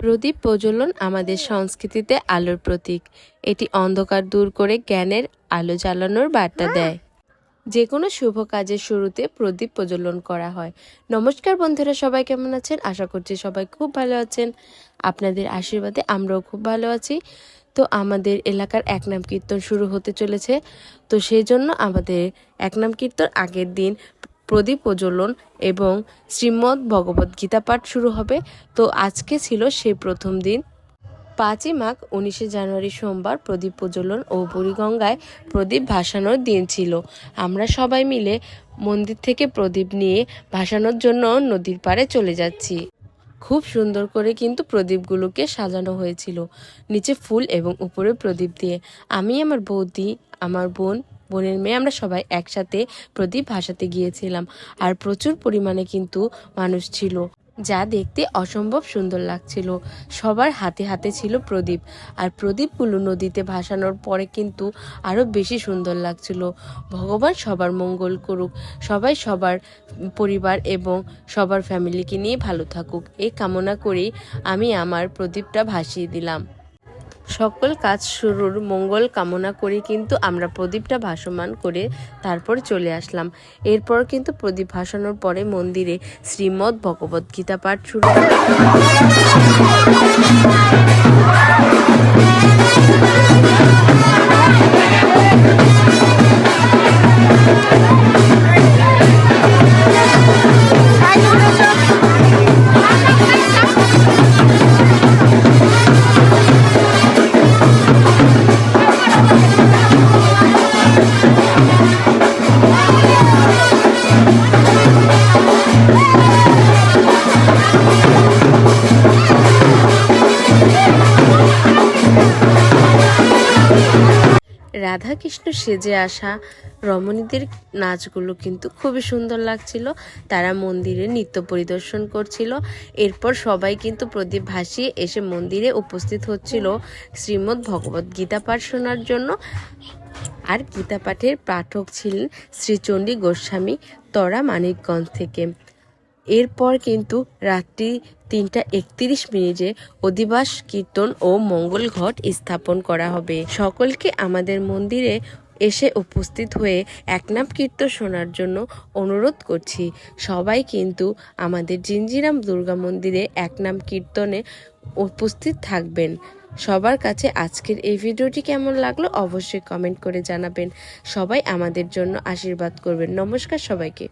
প্রদীপ প্রজ্বলন আমাদের সংস্কৃতিতে আলোর প্রতীক। এটি অন্ধকার দূর করে জ্ঞানের আলো জ্বালানোর বার্তা দেয়। যে কোনো শুভ কাজের শুরুতে প্রদীপ প্রজ্বলন করা হয়। নমস্কার বন্ধুরা, সবাই কেমন আছেন? আশা করছি সবাই খুব ভালো আছেন। আপনাদের আশীর্বাদে আমরাও খুব ভালো আছি। তো আমাদের এলাকার একনাম কীর্তন শুরু হতে চলেছে। তো সেই জন্য আমাদের একনাম কীর্তন আগের দিন প্রদীপ প্রজ্বলন এবং শ্রীমদ্ ভগবদ্ গীতা পাঠ শুরু হবে। তো আজকে ছিল সেই প্রথম দিন। 5ই মাঘ 19শে জানুয়ারি সোমবার প্রদীপ প্রজ্বলন ও বুড়িগঙ্গায় প্রদীপ ভাসানোর দিন ছিল। আমরা সবাই মিলে মন্দির থেকে প্রদীপ নিয়ে ভাসানোর জন্য নদীর পাড়ে চলে যাচ্ছি। খুব সুন্দর করে কিন্তু প্রদীপগুলোকে সাজানো হয়েছিল, নিচে ফুল এবং উপরে প্রদীপ দিয়ে। আমি, আমার বৌদি, আমার বোনের মেয়ে, আমরা সবাই একসাথে প্রদীপ ভাসাতে গিয়েছিলাম। আর প্রচুর পরিমাণে কিন্তু মানুষ ছিল, যা দেখতে অসম্ভব সুন্দর লাগছিল। সবার হাতে হাতে ছিল প্রদীপ, আর প্রদীপগুলো নদীতে ভাসানোর পরে কিন্তু আরও বেশি সুন্দর লাগছিল। ভগবান সবার মঙ্গল করুক, সবাই সবার পরিবার এবং সবার ফ্যামিলিকে নিয়ে ভালো থাকুক, এই কামনা করেই আমি আমার প্রদীপটা ভাসিয়ে দিলাম। সকল কাজ শুরুর মঙ্গল কামনা করে কিন্তু আমরা প্রদীপটা ভাসমান করে তারপর চলে আসলাম। এরপর কিন্তু প্রদীপ ভাসানোর পরে মন্দিরে শ্রীমদ্ ভগবদ্ গীতা পাঠ শুরু হয়। রাধাকৃষ্ণ সেজে আসা রমণীদের নাচগুলো কিন্তু খুবই সুন্দর লাগছিল। তারা মন্দিরে নৃত্য পরিদর্শন করছিল। এরপর সবাই কিন্তু প্রদীপ ভাসিয়ে এসে মন্দিরে উপস্থিত হচ্ছিল শ্রীমদ্ ভগবদ্ গীতা পাঠ শোনার জন্য। আর গীতা পাঠের পাঠক ছিলেন শ্রীচণ্ডী গোস্বামী, তরা মানিকগঞ্জ থেকে। এরপর কিন্তু রাত্রি 3:31 অধিবাস কীর্তন ও মঙ্গল ঘট স্থাপন করা হবে। সকলকে আমাদের মন্দিরে এসে উপস্থিত হয়ে একনাম কীর্তন শোনার জন্য অনুরোধ করছি। সবাই কিন্তু আমাদের জিঞ্জিরাম দুর্গা মন্দিরে একনাম কীর্তনে উপস্থিত থাকবেন। সবার কাছে আজকের এই ভিডিওটি কেমন লাগলো অবশ্যই কমেন্ট করে জানাবেন। সবাই আমাদের জন্য আশীর্বাদ করবেন। নমস্কার সবাইকে।